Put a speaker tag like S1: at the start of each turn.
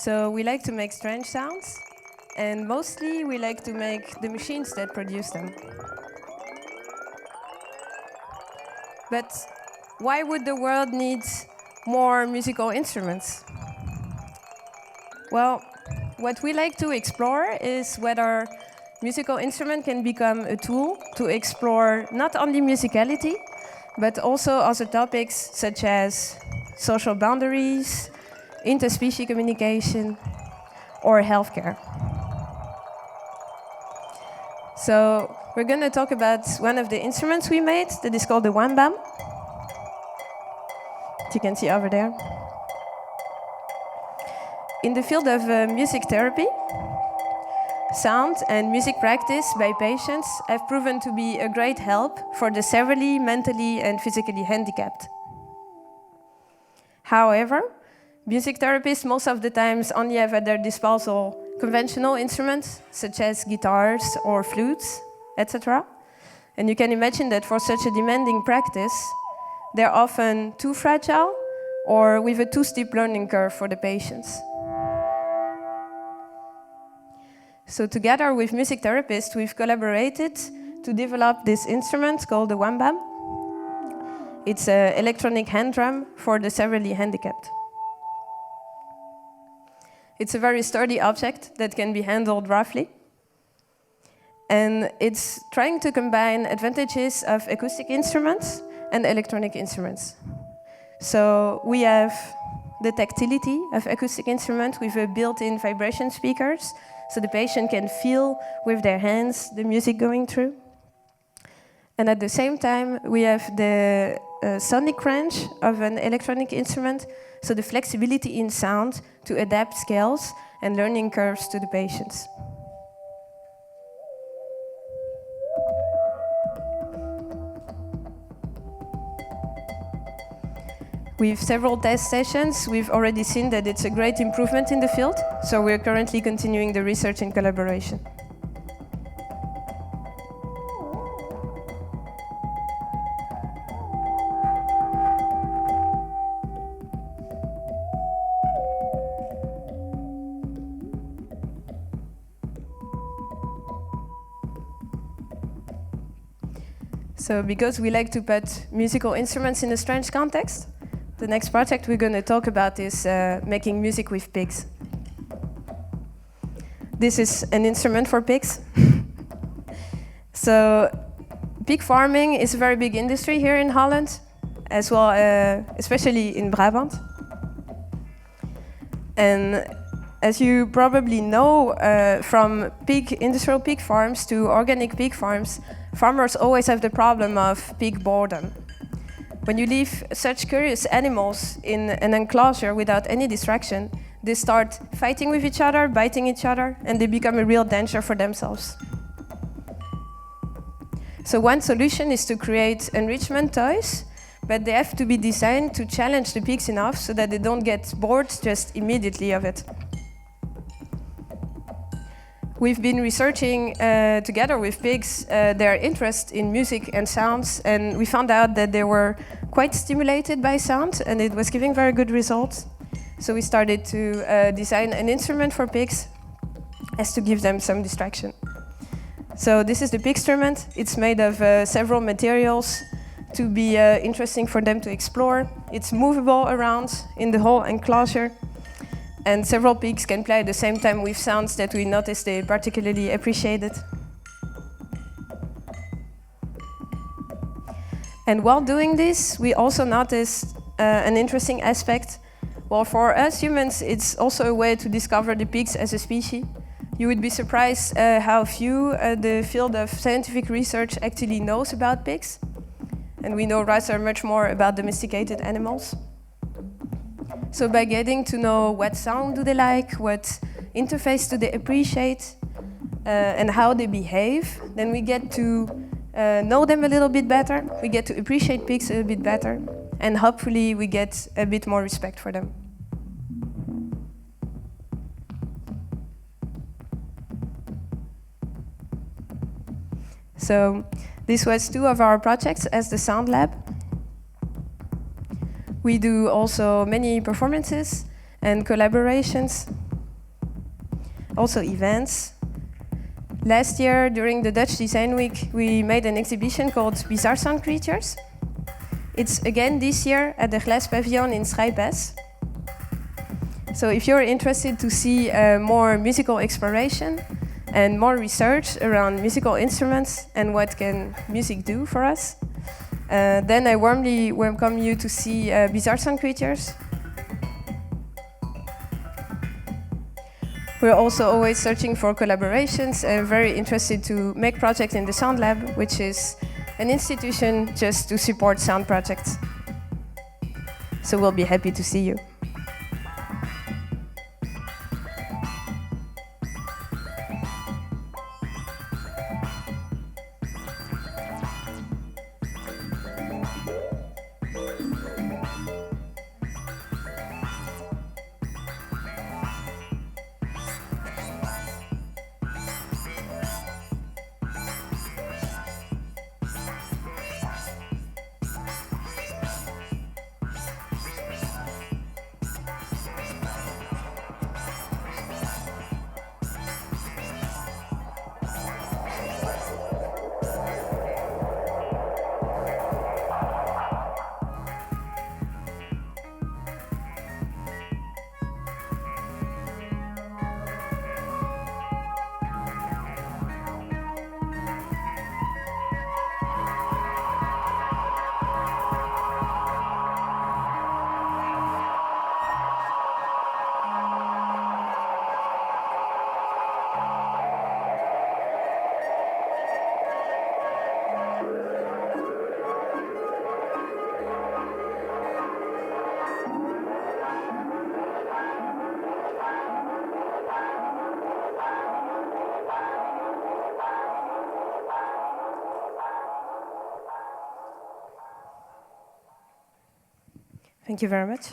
S1: So we like to make strange sounds, and mostly we like to make the machines that produce them. But why would the world need more musical instruments? Well, what we like to explore is whether musical instrument can become a tool to explore not only musicality, but also other topics such as social boundaries, interspecies communication, or healthcare. So we're going to talk about one of the instruments we made that is called the wham-bam. You can see over there. In the field of music therapy, sound and music practice by patients have proven to be a great help for the severely, mentally, and physically handicapped. However, music therapists most of the times only have at their disposal conventional instruments, such as guitars or flutes, etc. And you can imagine that for such a demanding practice, they're often too fragile or with a too steep learning curve for the patients. So together with music therapists, we've collaborated to develop this instrument called the wham-bam. It's an electronic hand drum for the severely handicapped. It's a very sturdy object that can be handled roughly. And it's trying to combine advantages of acoustic instruments and electronic instruments. So we have the tactility of acoustic instruments with a built-in vibration speakers, so the patient can feel with their hands the music going through. And at the same time, we have the sonic range of an electronic instrument, so the flexibility in sound to adapt scales and learning curves to the patients. With several test sessions, we've already seen that it's a great improvement in the field, so we're currently continuing the research in collaboration. So because we like to put musical instruments in a strange context, the next project we're going to talk about is making music with pigs. This is an instrument for pigs. So pig farming is a very big industry here in Holland, as well, especially in Brabant. And as you probably know, from industrial pig farms to organic pig farms, farmers always have the problem of pig boredom. When you leave such curious animals in an enclosure without any distraction, they start fighting with each other, biting each other, and they become a real danger for themselves. So one solution is to create enrichment toys, but they have to be designed to challenge the pigs enough so that they don't get bored just immediately of it. We've been researching together with pigs their interest in music and sounds, and we found out that they were quite stimulated by sound, and it was giving very good results. So we started to design an instrument for pigs as to give them some distraction. So this is the pig instrument. It's made of several materials to be interesting for them to explore. It's movable around in the whole enclosure. And several pigs can play at the same time with sounds that we noticed they particularly appreciated. And while doing this, we also noticed an interesting aspect. Well, for us humans, it's also a way to discover the pigs as a species. You would be surprised how few the field of scientific research actually knows about pigs. And we know rather much more about domesticated animals. So by getting to know what sound do they like, what interface do they appreciate, and how they behave, then we get to know them a little bit better, we get to appreciate pigs a bit better, and hopefully we get a bit more respect for them. So this was 2 of our projects as the Sound Lab. We do also many performances and collaborations. also events. Last year, during the Dutch Design Week, we made an exhibition called Bizarre Sound Creatures. It's again this year at the Glass Pavilion in Schrijpes. So if you're interested to see more musical exploration and more research around musical instruments and what can music do for us, then I warmly welcome you to see Bizarre Sound Creatures. We're also always searching for collaborations and very interested to make projects in the Sound Lab, which is an institution just to support sound projects. So we'll be happy to see you. Thank you very much.